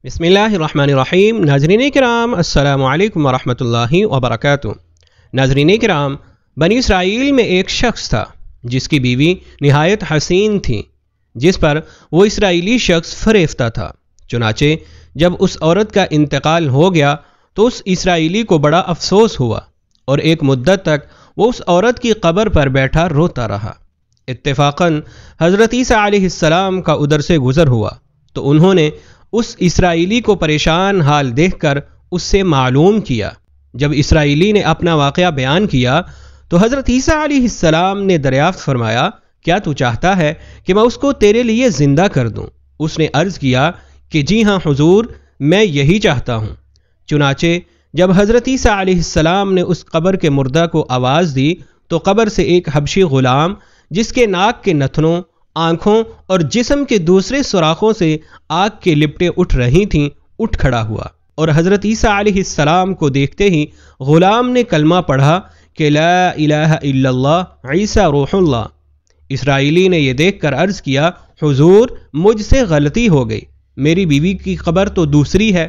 بسم اللہ الرحمن الرحیم۔ ناظرین کرام السلام علیکم ورحمۃ اللہ وبرکاتہ۔ ناظرین کرام، بنی اسرائیل میں ایک شخص تھا جس کی بیوی نہایت حسین تھی، جس پر وہ اسرائیلی شخص فریفتہ تھا۔ چنانچہ جب اس عورت کا انتقال ہو گیا تو اس اسرائیلی کو بڑا افسوس ہوا اور ایک مدت تک وہ اس عورت کی قبر پر بیٹھا روتا رہا۔ اتفاقاً حضرت عیسیٰ علیہ السلام کا ادھر سے گزر ہوا تو انہوں نے اس اسرائیلی کو پریشان حال دیکھ کر اس سے معلوم کیا۔ جب اسرائیلی نے اپنا واقعہ بیان کیا تو حضرت عیسیٰ علیہ السلام نے دریافت فرمایا، کیا تو چاہتا ہے کہ میں اس کو تیرے لیے زندہ کر دوں؟ اس نے عرض کیا کہ جی ہاں حضور، میں یہی چاہتا ہوں۔ چنانچہ جب حضرت عیسیٰ علیہ السلام نے اس قبر کے مردہ کو آواز دی تو قبر سے ایک حبشی غلام جس کے ناک کے نتنوں، آنکھوں اور جسم کے دوسرے سوراخوں سے آگ کے لپٹیں اٹھ رہی تھیں، اٹھ کھڑا ہوا اور حضرت عیسیٰ علیہ السلام کو دیکھتے ہی غلام نے کلمہ پڑھا کہ لا الہ الا اللہ عیسیٰ روح اللہ۔ اسرائیلی نے یہ دیکھ کر عرض کیا، حضور مجھ سے غلطی ہو گئی، میری بیوی کی قبر تو دوسری ہے۔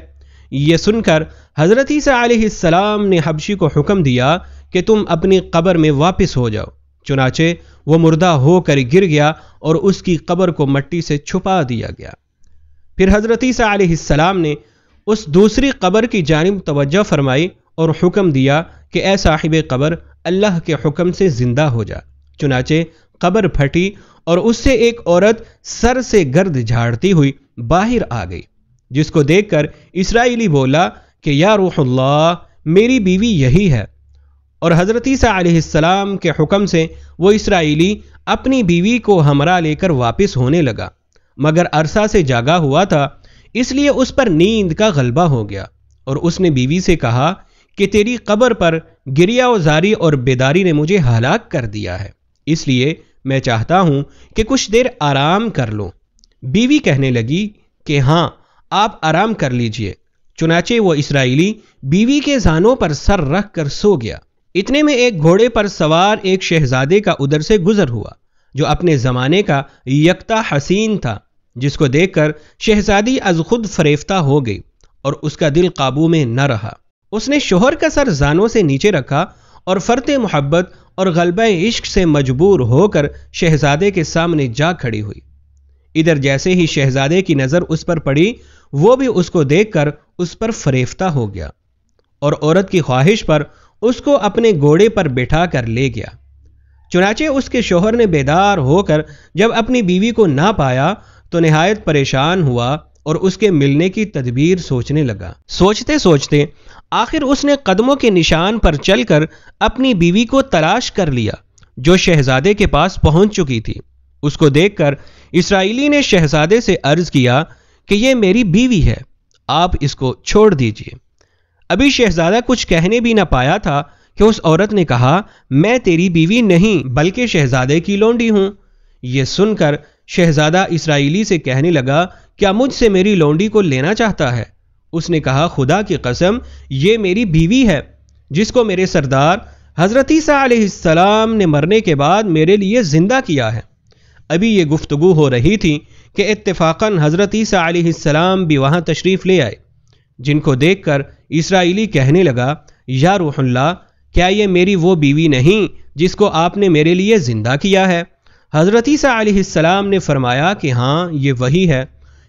یہ سن کر حضرت عیسیٰ علیہ السلام نے حبشی کو حکم دیا کہ تم اپنی قبر میں واپس ہو جاؤ۔ چنانچہ وہ مردہ ہو کر گر گیا اور اس کی قبر کو مٹی سے چھپا دیا گیا۔ پھر حضرت عیسیٰ علیہ السلام نے اس دوسری قبر کی جانب توجہ فرمائی اور حکم دیا کہ اے صاحب قبر، اللہ کے حکم سے زندہ ہو جا۔ چنانچہ قبر پھٹی اور اس سے ایک عورت سر سے گرد جھاڑتی ہوئی باہر آ گئی، جس کو دیکھ کر اسرائیلی بولا کہ یا روح اللہ، میری بیوی یہی ہے۔ اور حضرت عیسیٰ علیہ السلام کے حکم سے وہ اسرائیلی اپنی بیوی کو ہمراہ لے کر واپس ہونے لگا، مگر عرصہ سے جاگا ہوا تھا، اس لیے اس پر نیند کا غلبہ ہو گیا اور اس نے بیوی سے کہا کہ تیری قبر پر گریہ و زاری اور بیداری نے مجھے ہلاک کر دیا ہے، اس لیے میں چاہتا ہوں کہ کچھ دیر آرام کر لوں۔ بیوی کہنے لگی کہ ہاں، آپ آرام کر لیجئے۔ چنانچہ وہ اسرائیلی بیوی کے زانوں پر سر رکھ کر سو گیا۔ اتنے میں ایک گھوڑے پر سوار ایک شہزادے کا ادھر سے گزر ہوا جو اپنے زمانے کا یکتا حسین تھا، جس کو دیکھ کر شہزادی از خود فریفتہ ہو گئی اور اس کا دل قابو میں نہ رہا۔ اس نے شوہر کا سر زانوں سے نیچے رکھا اور فرط محبت اور غلبہ عشق سے مجبور ہو کر شہزادے کے سامنے جا کھڑی ہوئی۔ ادھر جیسے ہی شہزادے کی نظر اس پر پڑی، وہ بھی اس کو دیکھ کر اس پر فریفتہ ہو گیا اور عورت کی خواہش پر اس کو اپنے گھوڑے پر بٹھا کر لے گیا۔ چنانچہ اس کے شوہر نے بیدار ہو کر جب اپنی بیوی کو نہ پایا تو نہایت پریشان ہوا اور اس کے ملنے کی تدبیر سوچنے لگا۔ سوچتے سوچتے آخر اس نے قدموں کے نشان پر چل کر اپنی بیوی کو تلاش کر لیا جو شہزادے کے پاس پہنچ چکی تھی۔ اس کو دیکھ کر اسرائیلی نے شہزادے سے عرض کیا کہ یہ میری بیوی ہے، آپ اس کو چھوڑ دیجئے۔ ابھی شہزادہ کچھ کہنے بھی نہ پایا تھا کہ اس عورت نے کہا، میں تیری بیوی نہیں بلکہ شہزادے کی لونڈی ہوں۔ یہ سن کر شہزادہ اسرائیلی سے کہنے لگا، کیا مجھ سے میری لونڈی کو لینا چاہتا ہے؟ اس نے کہا، خدا کی قسم، یہ میری بیوی ہے جس کو میرے سردار حضرت عیسیٰ علیہ السلام نے مرنے کے بعد میرے لیے زندہ کیا ہے۔ ابھی یہ گفتگو ہو رہی تھی کہ اتفاقاً حضرت عیسیٰ علیہ السلام بھی وہاں تشریف لے آئے، جن کو دیکھ کر اسرائیلی کہنے لگا، یا روح اللہ، کیا یہ میری وہ بیوی نہیں جس کو آپ نے میرے لیے زندہ کیا ہے؟ حضرت عیسیٰ علیہ السلام نے فرمایا کہ ہاں، یہ وہی ہے۔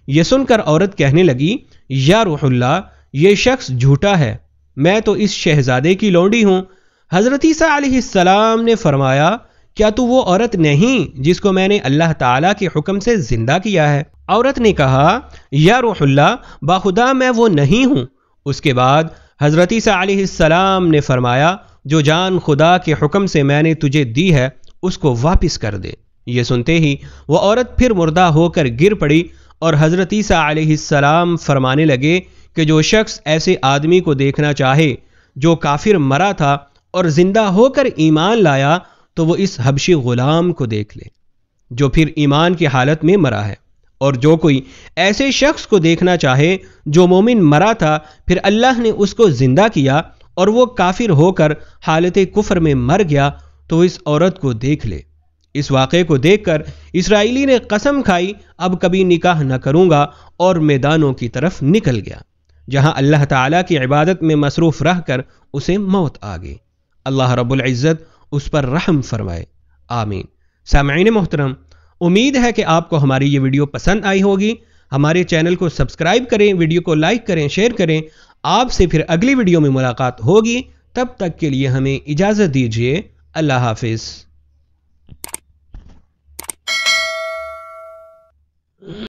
یہ سن کر عورت کہنے لگی، یا روح اللہ، یہ شخص جھوٹا ہے، میں تو اس شہزادے کی لونڈی ہوں۔ حضرت عیسیٰ علیہ السلام نے فرمایا، کیا تو وہ عورت نہیں جس کو میں نے اللہ تعالیٰ کے حکم سے زندہ کیا ہے؟ عورت نے کہا، یا روح اللہ، باخدا میں وہ نہیں ہوں۔ اس کے بعد حضرت عیسیٰ علیہ السلام نے فرمایا، جو جان خدا کے حکم سے میں نے تجھے دی ہے اس کو واپس کر دے۔ یہ سنتے ہی وہ عورت پھر مردہ ہو کر گر پڑی اور حضرت عیسیٰ علیہ السلام فرمانے لگے کہ جو شخص ایسے آدمی کو دیکھنا چاہے جو کافر مرا تھا اور زندہ ہو کر ایمان لایا تو وہ اس حبشی غلام کو دیکھ لے جو پھر ایمان کی حالت میں مرا ہے، اور جو کوئی ایسے شخص کو دیکھنا چاہے جو مومن مرا تھا پھر اللہ نے اس کو زندہ کیا اور وہ کافر ہو کر حالت کفر میں مر گیا تو اس عورت کو دیکھ لے۔ اس واقعے کو دیکھ کر اسرائیلی نے قسم کھائی اب کبھی نکاح نہ کروں گا اور میدانوں کی طرف نکل گیا جہاں اللہ تعالیٰ کی عبادت میں مصروف رہ کر اسے موت آ گئی۔ اللہ رب العزت اس پر رحم فرمائے، آمین۔ سامعین محترم، امید ہے کہ آپ کو ہماری یہ ویڈیو پسند آئی ہوگی۔ ہمارے چینل کو سبسکرائب کریں، ویڈیو کو لائک کریں، شیئر کریں۔ آپ سے پھر اگلی ویڈیو میں ملاقات ہوگی، تب تک کے لیے ہمیں اجازت دیجیے۔ اللہ حافظ۔